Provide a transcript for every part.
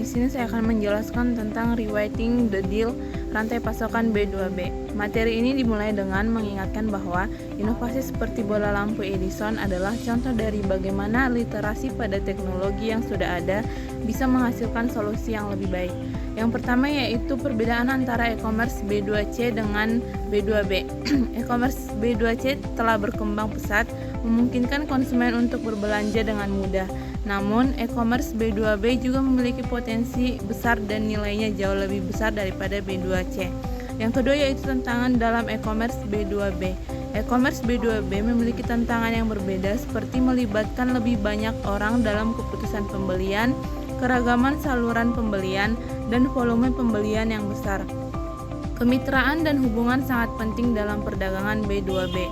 di sini saya akan menjelaskan tentang rewriting the deal rantai pasokan B2B. Materi ini dimulai dengan mengingatkan bahwa inovasi seperti bola lampu Edison adalah contoh dari bagaimana literasi pada teknologi yang sudah ada bisa menghasilkan solusi yang lebih baik. Yang pertama yaitu perbedaan antara e-commerce B2C dengan B2B. E-commerce B2C telah berkembang pesat, memungkinkan konsumen untuk berbelanja dengan mudah. Namun, e-commerce B2B juga memiliki potensi besar dan nilainya jauh lebih besar daripada B2C. Yang kedua yaitu tantangan dalam e-commerce B2B. E-commerce B2B memiliki tantangan yang berbeda seperti melibatkan lebih banyak orang dalam keputusan pembelian, keragaman saluran pembelian, dan volume pembelian yang besar. Kemitraan dan hubungan sangat penting dalam perdagangan B2B.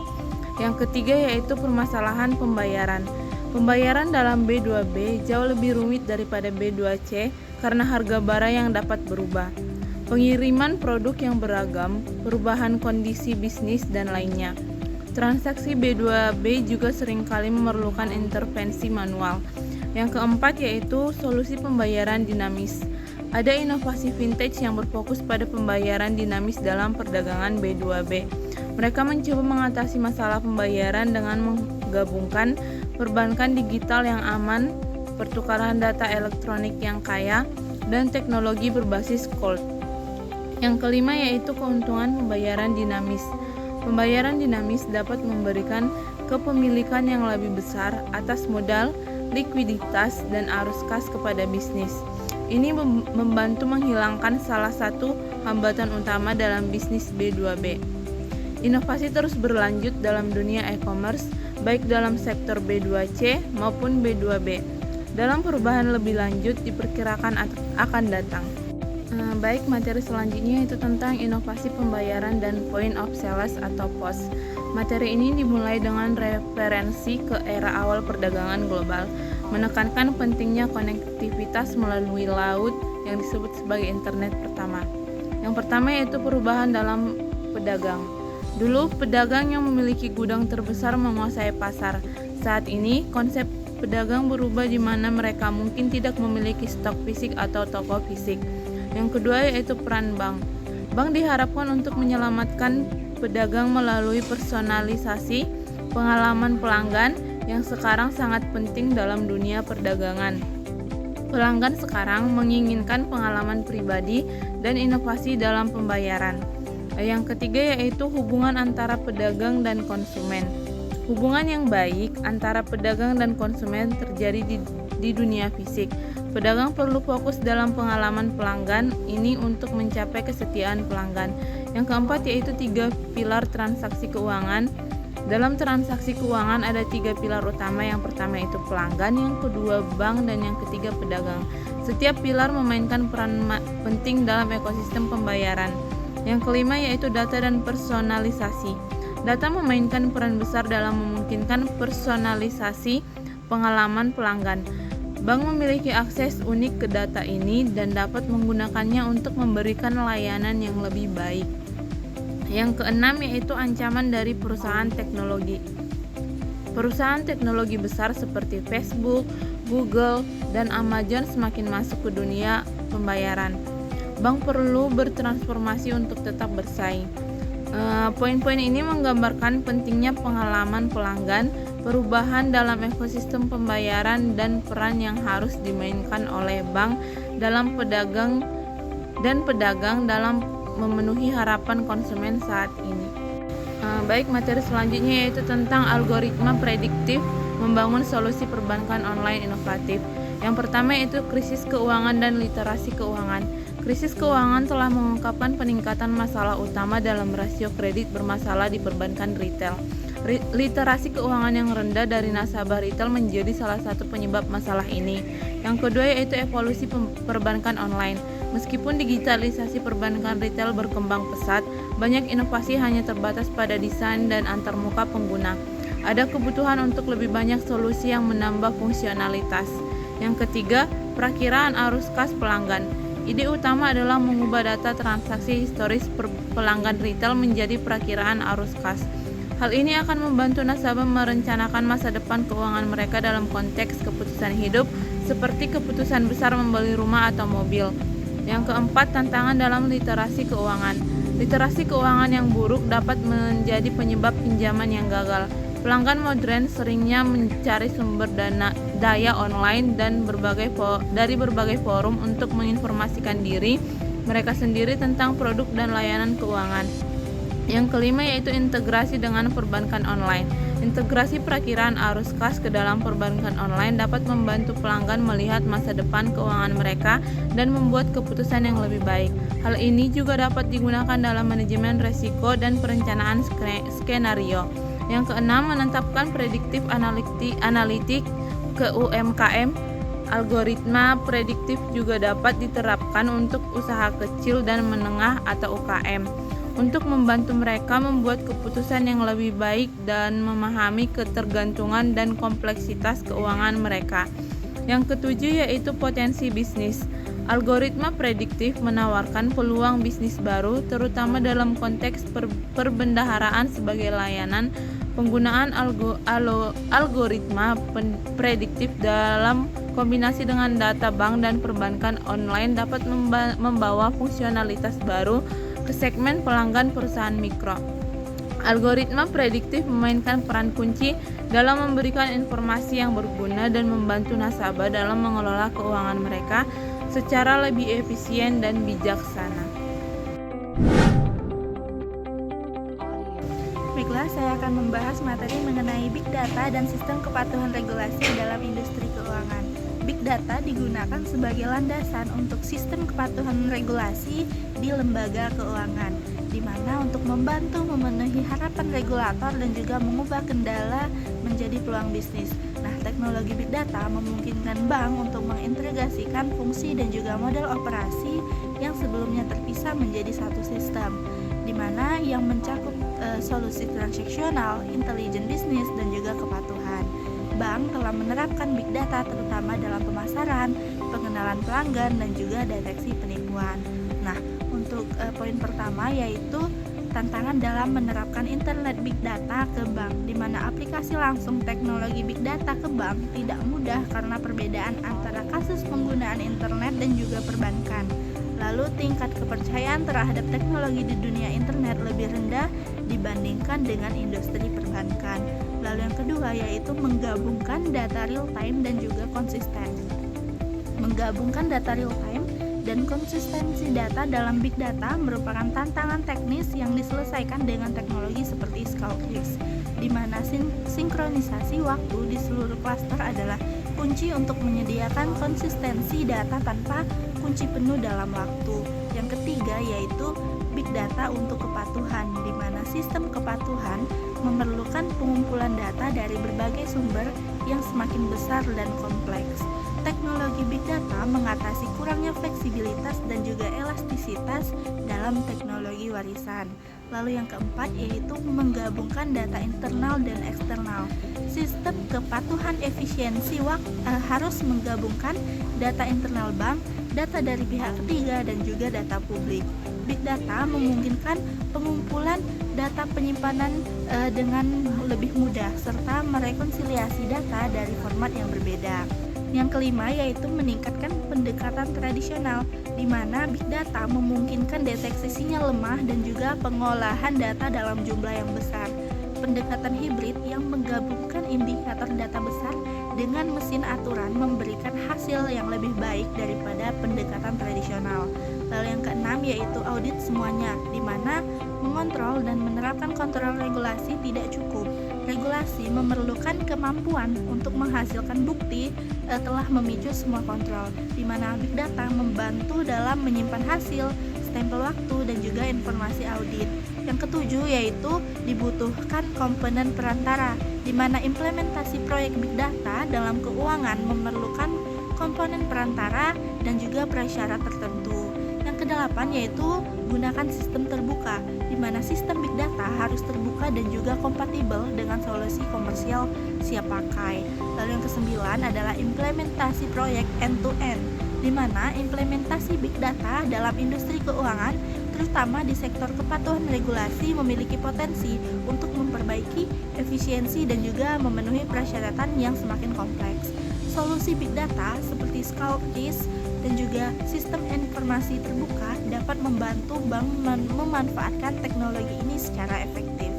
Yang ketiga yaitu permasalahan pembayaran. Pembayaran dalam B2B jauh lebih rumit daripada B2C karena harga barang yang dapat berubah, pengiriman produk yang beragam, perubahan kondisi bisnis, dan lainnya. Transaksi B2B juga seringkali memerlukan intervensi manual. Yang keempat yaitu solusi pembayaran dinamis. Ada inovasi vintage yang berfokus pada pembayaran dinamis dalam perdagangan B2B. Mereka mencoba mengatasi masalah pembayaran dengan menggabungkan perbankan digital yang aman, pertukaran data elektronik yang kaya, dan teknologi berbasis cloud. Yang kelima yaitu keuntungan pembayaran dinamis. Pembayaran dinamis dapat memberikan kepemilikan yang lebih besar atas modal, likuiditas, dan arus kas kepada bisnis. Ini membantu menghilangkan salah satu hambatan utama dalam bisnis B2B. Inovasi terus berlanjut dalam dunia e-commerce, baik dalam sektor B2C maupun B2B. Dalam perubahan lebih lanjut diperkirakan akan datang. Baik, materi selanjutnya itu tentang inovasi pembayaran dan point of sales atau POS. Materi ini dimulai dengan referensi ke era awal perdagangan global, menekankan pentingnya konektivitas melalui laut yang disebut sebagai internet pertama. Yang pertama yaitu perubahan dalam pedagang. Dulu, pedagang yang memiliki gudang terbesar menguasai pasar. Saat ini, konsep pedagang berubah di mana mereka mungkin tidak memiliki stok fisik atau toko fisik. Yang kedua yaitu peran bank. Bank diharapkan untuk menyelamatkan pedagang melalui personalisasi pengalaman pelanggan yang sekarang sangat penting dalam dunia perdagangan. Pelanggan sekarang menginginkan pengalaman pribadi dan inovasi dalam pembayaran. Yang ketiga yaitu hubungan antara pedagang dan konsumen. Hubungan yang baik antara pedagang dan konsumen terjadi di dunia fisik. Pedagang perlu fokus dalam pengalaman pelanggan ini untuk mencapai kesetiaan pelanggan. Yang keempat yaitu 3 pilar transaksi keuangan. Dalam transaksi keuangan ada 3 pilar utama. Yang pertama itu pelanggan, yang kedua bank, dan yang ketiga pedagang. Setiap pilar memainkan peran penting dalam ekosistem pembayaran. Yang kelima yaitu data dan personalisasi. Data memainkan peran besar dalam memungkinkan personalisasi pengalaman pelanggan. Bank memiliki akses unik ke data ini dan dapat menggunakannya untuk memberikan layanan yang lebih baik. Yang keenam yaitu ancaman dari perusahaan teknologi. Perusahaan teknologi besar seperti Facebook, Google, dan Amazon semakin masuk ke dunia pembayaran. Bank perlu bertransformasi untuk tetap bersaing. Poin-poin ini menggambarkan pentingnya pengalaman pelanggan, perubahan dalam ekosistem pembayaran, dan peran yang harus dimainkan oleh bank dalam pedagang dalam memenuhi harapan konsumen saat ini. Baik, materi selanjutnya yaitu tentang algoritma prediktif membangun solusi perbankan online inovatif. Yang pertama yaitu krisis keuangan dan literasi keuangan. Krisis keuangan telah mengungkapkan peningkatan masalah utama dalam rasio kredit bermasalah di perbankan retail. Literasi keuangan yang rendah dari nasabah retail menjadi salah satu penyebab masalah ini. Yang kedua yaitu evolusi perbankan online. Meskipun digitalisasi perbankan retail berkembang pesat, banyak inovasi hanya terbatas pada desain dan antarmuka pengguna. Ada kebutuhan untuk lebih banyak solusi yang menambah fungsionalitas. Yang ketiga, perakiraan arus kas pelanggan. Ide utama adalah mengubah data transaksi historis pelanggan retail menjadi perakiraan arus kas. Hal ini akan membantu nasabah merencanakan masa depan keuangan mereka dalam konteks keputusan hidup seperti keputusan besar membeli rumah atau mobil. Yang keempat, tantangan dalam literasi keuangan. Literasi keuangan yang buruk dapat menjadi penyebab pinjaman yang gagal. Pelanggan modern seringnya mencari sumber daya online dan dari berbagai forum untuk menginformasikan diri mereka sendiri tentang produk dan layanan keuangan. Yang kelima yaitu integrasi dengan perbankan online. Integrasi perakiraan arus kas ke dalam perbankan online dapat membantu pelanggan melihat masa depan keuangan mereka dan membuat keputusan yang lebih baik. Hal ini juga dapat digunakan dalam manajemen risiko dan perencanaan skenario. Yang keenam, menetapkan prediktif analitik ke UMKM. Algoritma prediktif juga dapat diterapkan untuk usaha kecil dan menengah atau UKM untuk membantu mereka membuat keputusan yang lebih baik dan memahami ketergantungan dan kompleksitas keuangan mereka. Yang ketujuh yaitu potensi bisnis. Algoritma prediktif menawarkan peluang bisnis baru, terutama dalam konteks perbendaharaan sebagai layanan. Penggunaan algoritma prediktif dalam kombinasi dengan data bank dan perbankan online dapat membawa fungsionalitas baru ke segmen pelanggan perusahaan mikro. Algoritma prediktif memainkan peran kunci dalam memberikan informasi yang berguna dan membantu nasabah dalam mengelola keuangan mereka secara lebih efisien dan bijaksana. Baiklah, saya akan membahas materi mengenai Big Data dan sistem kepatuhan regulasi dalam industri keuangan. Big Data digunakan sebagai landasan untuk sistem kepatuhan regulasi di lembaga keuangan, di mana untuk membantu memenuhi harapan regulator dan juga mengubah kendala menjadi peluang bisnis. Nah, teknologi Big Data memungkinkan bank untuk mengintegrasikan fungsi dan juga model operasi yang sebelumnya terpisah menjadi satu sistem, di mana yang mencakup solusi transaksional, intelijen bisnis, dan juga kepatuhan. Bank telah menerapkan Big Data terutama dalam pemasaran, pengenalan pelanggan, dan juga deteksi penipuan. Nah, untuk poin pertama yaitu tantangan dalam menerapkan internet Big Data ke bank, di mana aplikasi langsung teknologi Big Data ke bank tidak mudah karena perbedaan antara kasus penggunaan internet dan juga perbankan. Lalu tingkat kepercayaan terhadap teknologi di dunia internet lebih rendah dibandingkan dengan industri perbankan. Lalu yang kedua yaitu menggabungkan data real time dan juga konsisten. Menggabungkan data real time dan konsistensi data dalam Big Data merupakan tantangan teknis yang diselesaikan dengan teknologi seperti Scalpix, di mana sinkronisasi waktu di seluruh klaster adalah kunci untuk menyediakan konsistensi data tanpa kunci penuh dalam waktu. Yang ketiga yaitu Big Data untuk kepatuhan, di mana sistem kepatuhan memerlukan pengumpulan data dari berbagai sumber yang semakin besar dan kompleks. Teknologi Big Data mengatasi kurangnya fleksibilitas dan juga elastisitas dalam teknologi warisan. Lalu yang keempat yaitu menggabungkan data internal dan eksternal. Sistem kepatuhan efisiensi harus menggabungkan data internal bank, data dari pihak ketiga, dan juga data publik. Big Data memungkinkan pengumpulan data penyimpanan dengan lebih mudah serta merekonsiliasi data dari format yang berbeda. Yang kelima yaitu meningkatkan pendekatan tradisional, di mana Big Data memungkinkan deteksi sinyal lemah dan juga pengolahan data dalam jumlah yang besar. Pendekatan hibrid yang menggabungkan indikator data besar dengan mesin aturan memberikan hasil yang lebih baik daripada pendekatan tradisional. Lalu yang keenam yaitu audit semuanya, di mana mengontrol dan menerapkan kontrol regulasi tidak cukup. Regulasi memerlukan kemampuan untuk menghasilkan bukti telah memicu semua kontrol, di mana Big Data membantu dalam menyimpan hasil, stempel waktu, dan juga informasi audit. Yang ketujuh yaitu dibutuhkan komponen perantara, di mana implementasi proyek Big Data dalam keuangan memerlukan komponen perantara dan juga prasyarat tertentu. Yang kedelapan yaitu gunakan sistem terbuka, di mana sistem Big Data harus terbuka dan juga kompatibel dengan solusi komersial siap pakai. Lalu yang kesembilan adalah implementasi proyek end-to-end, di mana implementasi Big Data dalam industri keuangan terutama di sektor kepatuhan regulasi memiliki potensi untuk memperbaiki efisiensi dan juga memenuhi persyaratan yang semakin kompleks. Solusi big data seperti scope risk dan juga sistem informasi terbuka dapat membantu bank memanfaatkan teknologi ini secara efektif.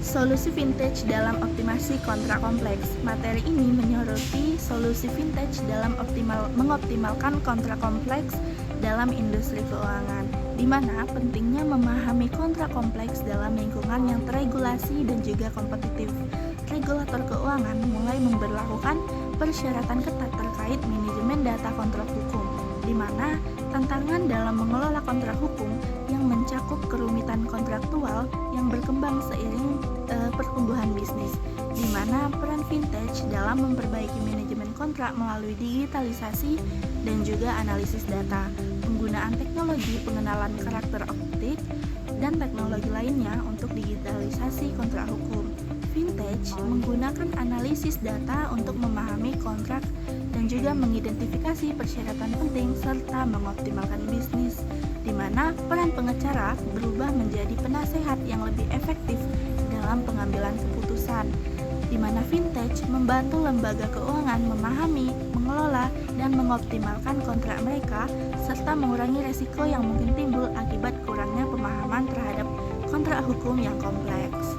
Solusi vintage dalam optimasi kontrak kompleks. Materi ini menyoroti solusi vintage dalam mengoptimalkan kontrak kompleks dalam industri keuangan, di mana pentingnya memahami kontrak kompleks dalam lingkungan yang teregulasi dan juga kompetitif. Regulator keuangan mulai memberlakukan persyaratan ketat terkait manajemen data kontrak hukum, di mana tantangan dalam mengelola kontrak hukum yang mencakup kerumitan kontraktual yang berkembang seiring pertumbuhan bisnis, di mana peran vintage dalam memperbaiki manajemen kontrak melalui digitalisasi dan juga analisis data, penggunaan teknologi pengenalan karakter optik, dan teknologi lainnya untuk digitalisasi kontrak hukum. Vintage menggunakan analisis data untuk memahami kontrak dan juga mengidentifikasi persyaratan penting serta mengoptimalkan bisnis, di mana peran pengacara berubah menjadi penasehat yang lebih efektif dalam pengambilan keputusan, di mana vintage membantu lembaga keuangan memahami, mengelola, dan mengoptimalkan kontrak mereka serta mengurangi resiko yang mungkin timbul akibat kurangnya pemahaman terhadap kontrak hukum yang kompleks.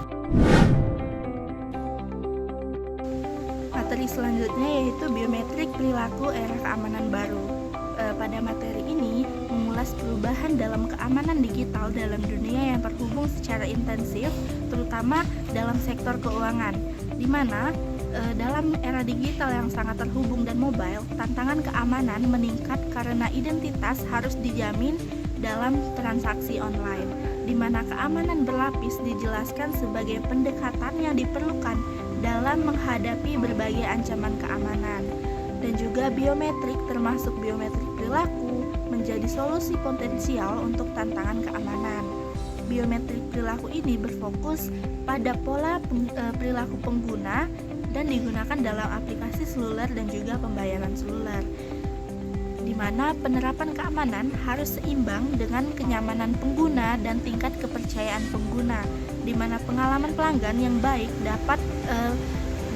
Materi selanjutnya yaitu biometrik perilaku era keamanan baru. Pada materi ini mengulas perubahan dalam keamanan digital dalam dunia yang terhubung secara intensif, terutama dalam sektor keuangan, di mana dalam era digital yang sangat terhubung dan mobile, tantangan keamanan meningkat karena identitas harus dijamin dalam transaksi online, di mana keamanan berlapis dijelaskan sebagai pendekatan yang diperlukan dalam menghadapi berbagai ancaman keamanan. Dan juga biometrik termasuk biometrik perilaku menjadi solusi potensial untuk tantangan keamanan. Biometrik perilaku ini berfokus pada pola perilaku pengguna dan digunakan dalam aplikasi seluler dan juga pembayaran seluler, di mana penerapan keamanan harus seimbang dengan kenyamanan pengguna dan tingkat kepercayaan pengguna, di mana pengalaman pelanggan yang baik dapat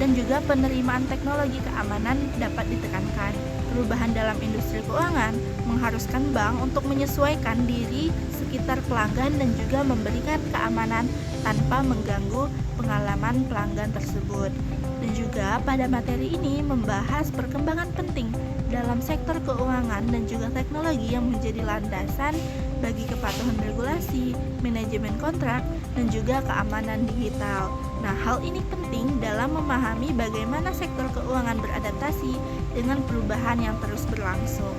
dan juga penerimaan teknologi keamanan dapat ditekankan. Perubahan dalam industri keuangan mengharuskan bank untuk menyesuaikan diri sekitar pelanggan dan juga memberikan keamanan tanpa mengganggu pengalaman pelanggan tersebut. Dan juga pada materi ini membahas perkembangan penting dalam sektor keuangan dan juga teknologi yang menjadi landasan bagi kepatuhan regulasi, manajemen kontrak, dan juga keamanan digital. Nah, hal ini penting dalam memahami bagaimana sektor keuangan beradaptasi dengan perubahan yang terus berlangsung.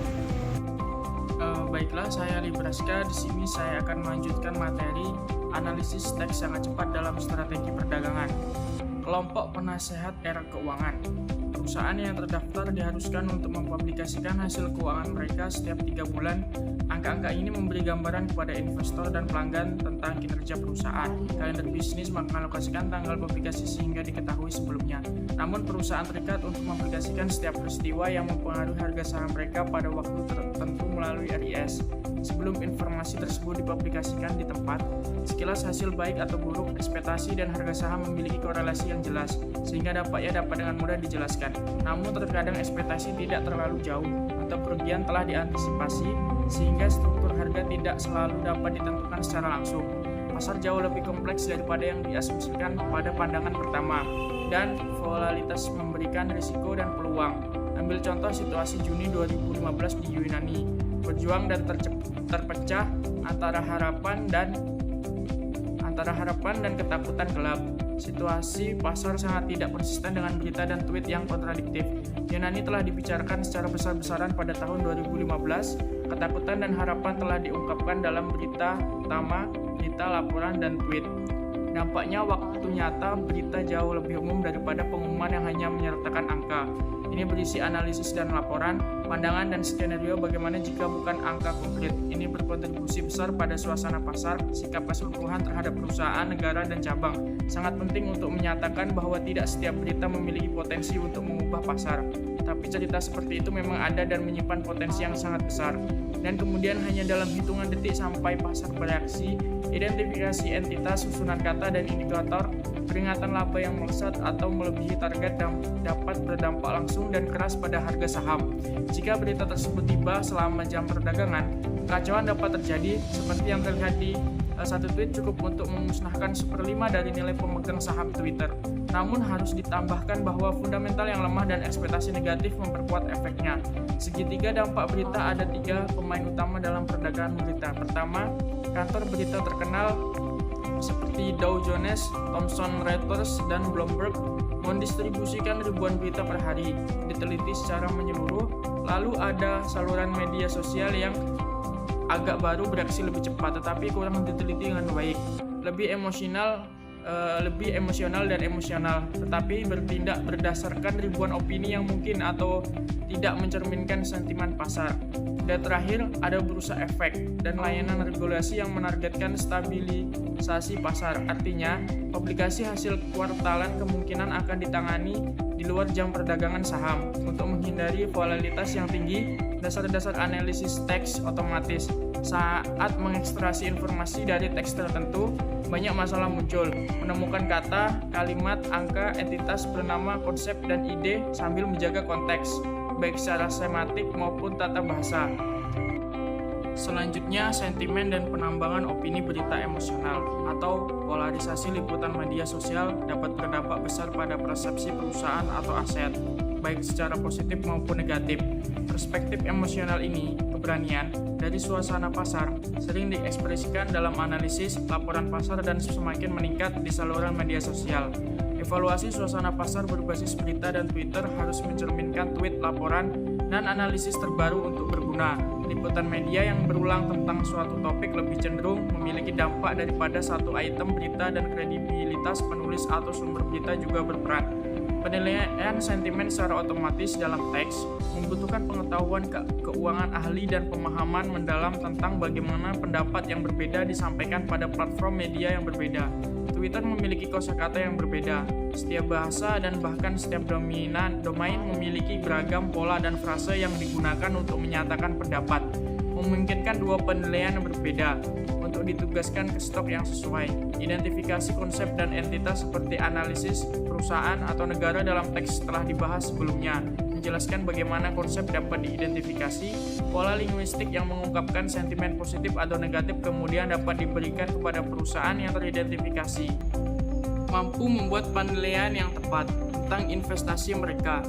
Baiklah, saya Libraska. Di sini saya akan melanjutkan materi analisis teks sangat cepat dalam strategi perdagangan. Kelompok penasehat era keuangan. Perusahaan yang terdaftar diharuskan untuk mempublikasikan hasil keuangan mereka setiap 3 bulan. Angka-angka ini memberi gambaran kepada investor dan pelanggan tentang kinerja perusahaan. Kalender bisnis mengalokasikan tanggal publikasi sehingga diketahui sebelumnya. Namun perusahaan terikat untuk mempublikasikan setiap peristiwa yang mempengaruhi harga saham mereka pada waktu tertentu melalui RIS. Sebelum informasi tersebut dipublikasikan di tempat, sekilas hasil baik atau buruk, ekspektasi dan harga saham memiliki korelasi yang jelas, sehingga dapat dengan mudah dijelaskan. Namun terkadang ekspektasi tidak terlalu jauh atau kerugian telah diantisipasi, sehingga struktur harga tidak selalu dapat ditentukan secara langsung. Pasar jauh lebih kompleks daripada yang diasumsikan pada pandangan pertama, dan volatilitas memberikan risiko dan peluang. Ambil contoh situasi Juni 2015 di Yunani, berjuang dan terpecah antara harapan dan ketakutan gelap. Situasi pasar sangat tidak konsisten dengan berita dan tweet yang kontradiktif. Yunani telah dibicarakan secara besar-besaran pada tahun 2015. Ketakutan dan harapan telah diungkapkan dalam berita utama, berita, laporan, dan tweet. Dampaknya waktu nyata berita jauh lebih umum daripada pengumuman yang hanya menyertakan angka. Ini berisi analisis dan laporan, pandangan dan skenario bagaimana jika bukan angka konkret. Ini berkontribusi besar pada suasana pasar, sikap keseluruhan terhadap perusahaan, negara, dan cabang. Sangat penting untuk menyatakan bahwa tidak setiap berita memiliki potensi untuk mengubah pasar. Tapi cerita seperti itu memang ada dan menyimpan potensi yang sangat besar. Dan kemudian hanya dalam hitungan detik sampai pasar bereaksi, identifikasi entitas, susunan kata, dan indikator, peringatan laba yang melesat atau melebihi target dapat berdampak langsung dan keras pada harga saham. Jika berita tersebut tiba selama jam perdagangan, kekacauan dapat terjadi seperti yang terlihat di satu tweet cukup untuk memusnahkan 1/5 dari nilai pemegang saham Twitter. Namun harus ditambahkan bahwa fundamental yang lemah dan ekspektasi negatif memperkuat efeknya. Segitiga dampak berita ada 3 pemain utama dalam perdagangan berita. Pertama, kantor berita terkenal seperti Dow Jones, Thomson Reuters, dan Bloomberg mendistribusikan ribuan berita per hari, diteliti secara menyeluruh. Lalu ada saluran media sosial yang agak baru bereaksi lebih cepat tetapi kurang diteliti dengan baik, lebih emosional dan emosional, tetapi bertindak berdasarkan ribuan opini yang mungkin atau tidak mencerminkan sentimen pasar. Dan terakhir, ada bursa efek dan layanan regulasi yang menargetkan stabilisasi pasar. Artinya, publikasi hasil kuartalan kemungkinan akan ditangani di luar jam perdagangan saham. Untuk menghindari volatilitas yang tinggi, dasar-dasar analisis teks otomatis. Saat mengekstraksi informasi dari teks tertentu, banyak masalah muncul. Menemukan kata, kalimat, angka, entitas, bernama, konsep, dan ide sambil menjaga konteks, baik secara semantik maupun tata bahasa. Selanjutnya, sentimen dan penambangan opini berita emosional atau polarisasi liputan media sosial dapat berdampak besar pada persepsi perusahaan atau aset, baik secara positif maupun negatif. Perspektif emosional ini, keberanian, dari suasana pasar sering diekspresikan dalam analisis, laporan pasar, dan semakin meningkat di saluran media sosial. Evaluasi suasana pasar berbasis berita dan Twitter harus mencerminkan tweet, laporan, dan analisis terbaru untuk berguna. Liputan media yang berulang tentang suatu topik lebih cenderung memiliki dampak daripada satu item berita, dan kredibilitas penulis atau sumber berita juga berperan. Penilaian sentimen secara otomatis dalam teks membutuhkan pengetahuan keuangan ahli dan pemahaman mendalam tentang bagaimana pendapat yang berbeda disampaikan pada platform media yang berbeda. Twitter memiliki kosakata yang berbeda. Setiap bahasa dan bahkan setiap domain memiliki beragam pola dan frase yang digunakan untuk menyatakan pendapat. Memungkinkan dua penilaian yang berbeda untuk ditugaskan ke stok yang sesuai. Identifikasi konsep dan entitas seperti analisis perusahaan atau negara dalam teks telah dibahas sebelumnya. Menjelaskan bagaimana konsep dapat diidentifikasi, pola linguistik yang mengungkapkan sentimen positif atau negatif kemudian dapat diberikan kepada perusahaan yang teridentifikasi. Mampu membuat penilaian yang tepat tentang investasi mereka.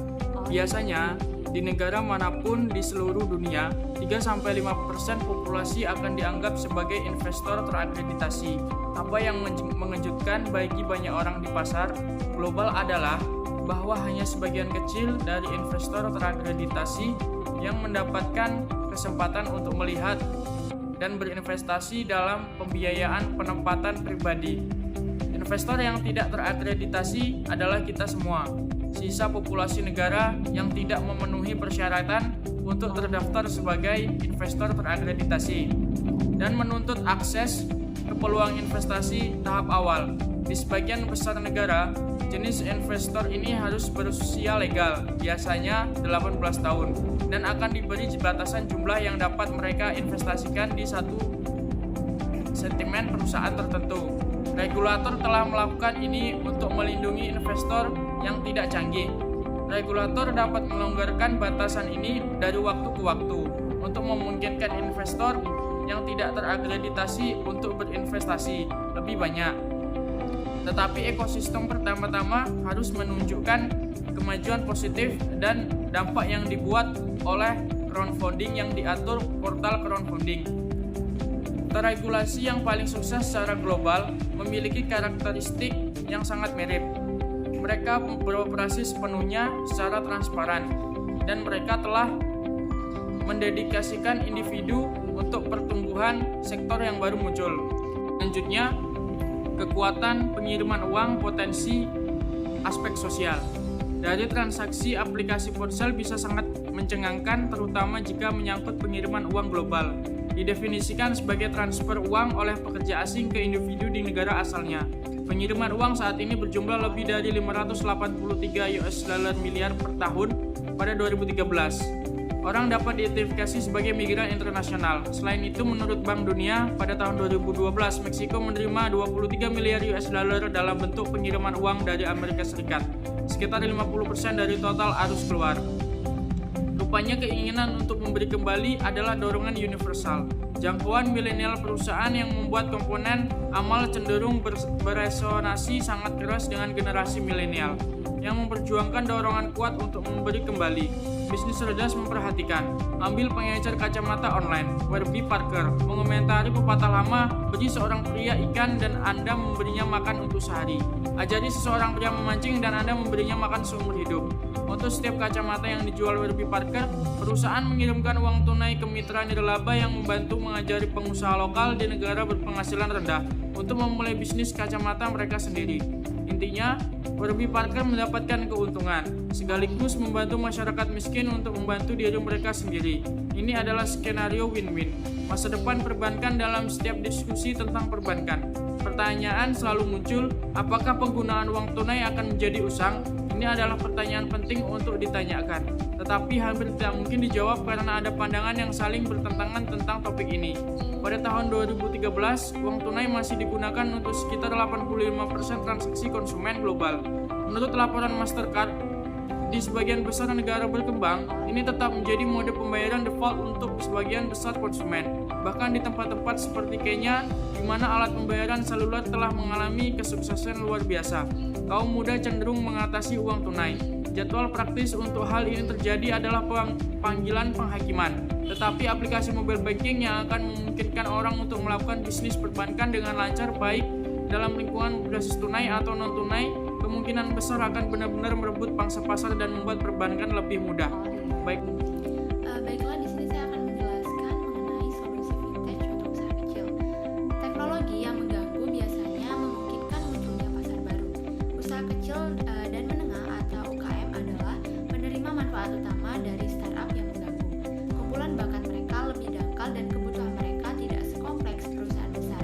Biasanya, di negara manapun di seluruh dunia, 3-5% populasi akan dianggap sebagai investor terakreditasi. Apa yang mengejutkan bagi banyak orang di pasar global adalah bahwa hanya sebagian kecil dari investor terakreditasi yang mendapatkan kesempatan untuk melihat dan berinvestasi dalam pembiayaan penempatan pribadi. Investor yang tidak terakreditasi adalah kita semua. Sisa populasi negara yang tidak memenuhi persyaratan untuk terdaftar sebagai investor terakreditasi dan menuntut akses ke peluang investasi tahap awal. Di sebagian besar negara, jenis investor ini harus berusia legal, biasanya 18 tahun, dan akan diberi batasan jumlah yang dapat mereka investasikan di satu sentimen perusahaan tertentu. Regulator telah melakukan ini untuk melindungi investor yang tidak canggih. Regulator dapat melonggarkan batasan ini dari waktu ke waktu untuk memungkinkan investor yang tidak terakreditasi untuk berinvestasi lebih banyak. Tetapi ekosistem pertama-tama harus menunjukkan kemajuan positif dan dampak yang dibuat oleh crowdfunding yang diatur portal crowdfunding. Regulasi yang paling sukses secara global memiliki karakteristik yang sangat mirip. Mereka beroperasi sepenuhnya secara transparan dan mereka telah mendedikasikan individu untuk pertumbuhan sektor yang baru muncul. Selanjutnya, kekuatan pengiriman uang, potensi, aspek sosial. Dari transaksi aplikasi ponsel bisa sangat mencengangkan, terutama jika menyangkut pengiriman uang global. Didefinisikan sebagai transfer uang oleh pekerja asing ke individu di negara asalnya. Pengiriman uang saat ini berjumlah lebih dari 583 US dollar miliar per tahun pada 2013. Orang dapat diidentifikasi sebagai migran internasional. Selain itu, menurut Bank Dunia, pada tahun 2012, Meksiko menerima 23 miliar US dollar dalam bentuk pengiriman uang dari Amerika Serikat, sekitar 50% dari total arus keluar. Rupanya keinginan untuk memberi kembali adalah dorongan universal. Jangkauan milenial perusahaan yang membuat komponen amal cenderung beresonansi sangat keras dengan generasi milenial yang memperjuangkan dorongan kuat untuk memberi kembali. Bisnis cerdas memperhatikan. Ambil pengecer kacamata online, Warby Parker, mengomentari pepatah lama, beri seorang pria ikan dan Anda memberinya makan untuk sehari. Ajari seseorang pria memancing dan Anda memberinya makan seumur hidup. Untuk setiap kacamata yang dijual Warby Parker, perusahaan mengirimkan uang tunai ke mitra nirlaba yang membantu mengajari pengusaha lokal di negara berpenghasilan rendah untuk memulai bisnis kacamata mereka sendiri. Intinya, Warby Parker mendapatkan keuntungan, sekaligus membantu masyarakat miskin untuk membantu diri mereka sendiri. Ini adalah skenario win-win. Masa depan perbankan dalam setiap diskusi tentang perbankan. Pertanyaan selalu muncul, apakah penggunaan uang tunai akan menjadi usang? Ini adalah pertanyaan penting untuk ditanyakan, tetapi hampir tidak mungkin dijawab karena ada pandangan yang saling bertentangan tentang topik ini. Pada tahun 2013, uang tunai masih digunakan untuk sekitar 85% transaksi konsumen global. Menurut laporan Mastercard, di sebagian besar negara berkembang, ini tetap menjadi mode pembayaran default untuk sebagian besar konsumen. Bahkan di tempat-tempat seperti Kenya, di mana alat pembayaran seluler telah mengalami kesuksesan luar biasa, kaum muda cenderung mengatasi uang tunai. Jadwal praktis untuk hal ini terjadi adalah panggilan penghakiman, tetapi aplikasi mobile banking yang akan memungkinkan orang untuk melakukan bisnis perbankan dengan lancar baik dalam lingkungan berbasis tunai atau non-tunai, kemungkinan besar akan benar-benar merebut pangsa pasar dan membuat perbankan lebih mudah. Baiklah, di sini saya akan menjelaskan mengenai solusi vintage untuk usaha kecil. Teknologi yang mengganggu biasanya memungkinkan munculnya pasar baru. Usaha kecil dan menengah atau UKM adalah penerima manfaat utama dari startup yang mengganggu. Kumpulan bakat mereka lebih dangkal dan kebutuhan mereka tidak sekompleks perusahaan besar.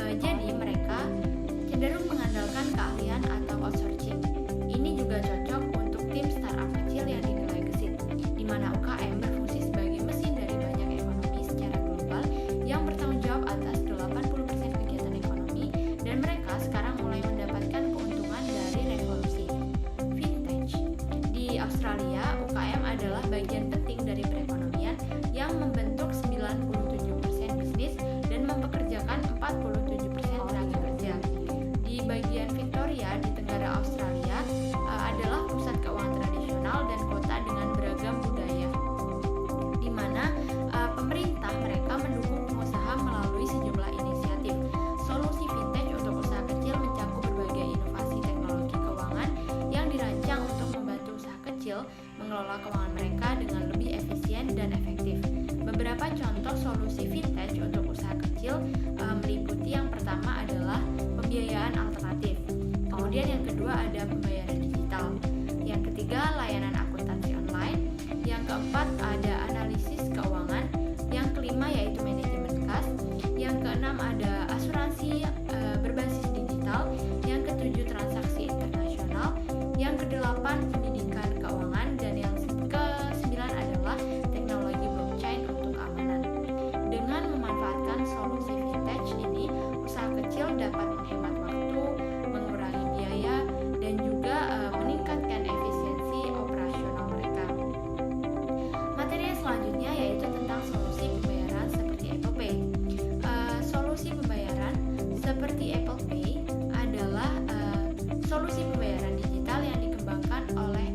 Jadi mereka cenderung mengandalkan keahlian atau outsourcing. Ini juga cocok untuk tim startup kecil yang dinilai gesit, di mana UKM berfungsi sebagai mesin dari banyak ekonomi secara global yang bertanggung jawab atas 80% kegiatan ekonomi, dan mereka sekarang mulai mendapatkan keuntungan dari revolusi vintage. Di Australia, UKM adalah bagian penting dari perekonomian yang membentuk 97% bisnis dan mempekerjakan 47% tenaga kerja. Di bagian Victoria di Tenggara Australia adalah pusat keuangan tradisional dan kota dengan beragam budaya, di mana pemerintah mereka mendukung pengusaha melalui sejumlah inisiatif. Solusi vintage untuk usaha kecil mencakup berbagai inovasi teknologi keuangan yang dirancang untuk membantu usaha kecil mengelola keuangan mereka dengan lebih efisien dan efektif. Beberapa contoh solusi vintage untuk usaha kecil meliputi yang pertama adalah pembiayaan alternatif. Kemudian yang kedua ada pembayaran digital. Yang ketiga layanan akuntansi online. Yang keempat ada analisis keuangan. Yang kelima yaitu manajemen kas. Yang keenam ada asuransi berbasis digital. Yang ketujuh transaksi internasional. Yang kedelapan pendidikan keuangan, dan yang kesembilan adalah teknologi blockchain untuk keamanan. Dengan memanfaatkan solusi vintage ini, usaha kecil dapat menghemat waktu, mengurangi biaya, dan juga meningkatkan efisiensi operasional mereka. Materi yang selanjutnya yaitu tentang solusi pembayaran seperti Apple Pay. Solusi pembayaran seperti Apple Pay adalah solusi pembayaran digital yang dikembangkan oleh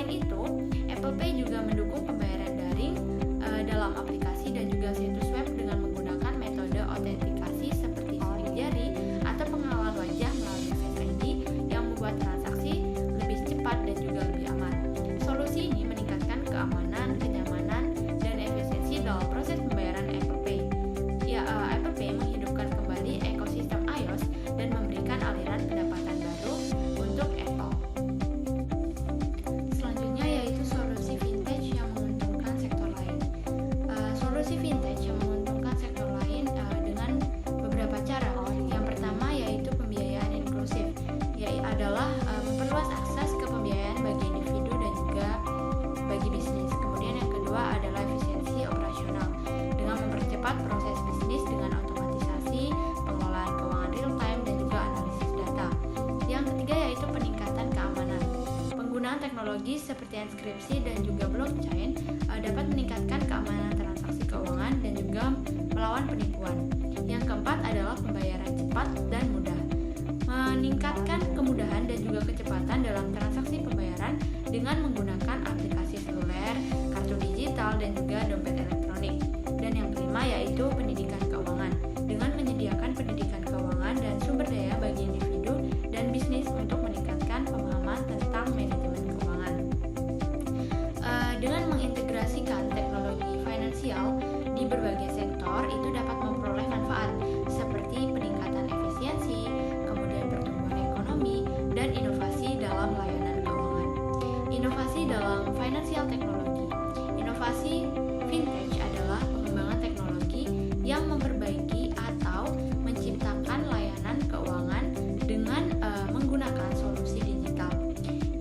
Selain itu, Apple Pay juga mendukung pembayaran daring dalam aplikasi dan juga situs web dengan menggunakan metode autentikasi seperti sidik jari atau pengenalan wajah melalui Face ID yang membuat transaksi lebih cepat dan juga lebih aman. Solusi ini meningkatkan keamanan, kenyamanan, dan efisiensi dalam proses pembayaran Apple Pay. Apple Pay menghidupkan kembali ekosistem iOS dan memberikan aliran pendapatan baru untuk Apple. Selanjutnya yaitu solusi vintage yang menguntungkan sektor lain. Solusi vintage yang menguntungkan sektor lain dengan beberapa cara. Yang pertama yaitu pembiayaan inklusif, yaitu adalah memperluas akses ke pembiayaan bagi individu dan juga bagi bisnis. Kemudian yang kedua adalah efisiensi operasional dengan mempercepat proses bisnis dengan otomatisasi, pengelolaan keuangan real time dan juga analisis data. Yang ketiga yaitu peningkatan keamanan. Penggunaan teknologi seperti enkripsi dan juga blockchain dapat meningkatkan keamanan transaksi keuangan dan juga melawan penipuan. Yang keempat adalah pembayaran cepat dan mudah. Meningkatkan kemudahan dan juga kecepatan dalam transaksi pembayaran dengan menggunakan aplikasi seluler, kartu digital, dan juga dompet elektronik. Dan yang kelima yaitu pendidikan keuangan dengan menyediakan pendidikan keuangan dan sumber daya bagi individu dan bisnis untuk meningkatkan pemahaman tentang manajemen keuangan. Dengan mengintegrasikan teknologi finansial di berbagai sektor, itu dapat memperoleh manfaat seperti peningkatan efisiensi, kemudian pertumbuhan ekonomi, dan inovasi dalam layanan keuangan. Inovasi dalam financial technology. Inovasi vintage adalah pengembangan teknologi yang memperbaiki atau menciptakan layanan keuangan dengan menggunakan solusi digital.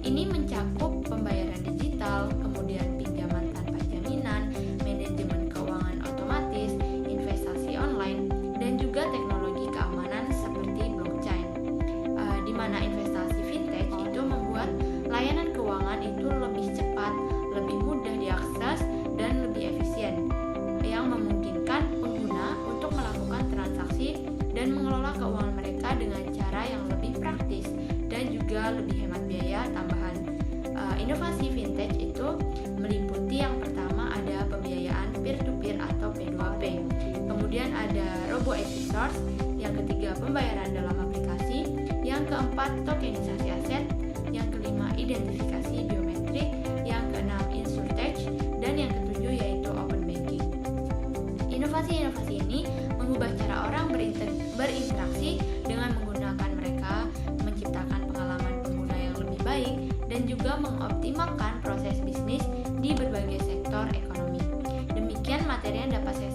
Ini mencakup pembayaran digital, kemudian pinjaman tanpa jaminan, manajemen keuangan otomatis, investasi online, dan juga teknologi keamanan seperti blockchain. Di mana investasi vintage itu membuat layanan keuangan itu lebih cepat, lebih mudah diakses, dan lebih efisien, yang memungkinkan pengguna untuk melakukan transaksi dan mengelola keuangan mereka dengan cara yang lebih praktis dan juga lebih hemat biaya tambahan. Inovasi vintage itu meliputi yang pertama ada pembiayaan peer-to-peer atau P2P, kemudian ada robo-advisors, yang ketiga pembayaran dalam aplikasi, yang keempat tokenisasi aset, yang kelima identifikasi biometrik, yang keenam insurtech, dan yang ketujuh yaitu open banking. Inovasi-inovasi ini mengubah cara orang berinteraksi dengan menggunakan mereka, menciptakan pengalaman pengguna yang lebih baik, dan juga mengoptimalkan proses bisnis di berbagai sektor ekonomi. Demikian materi yang dapat saya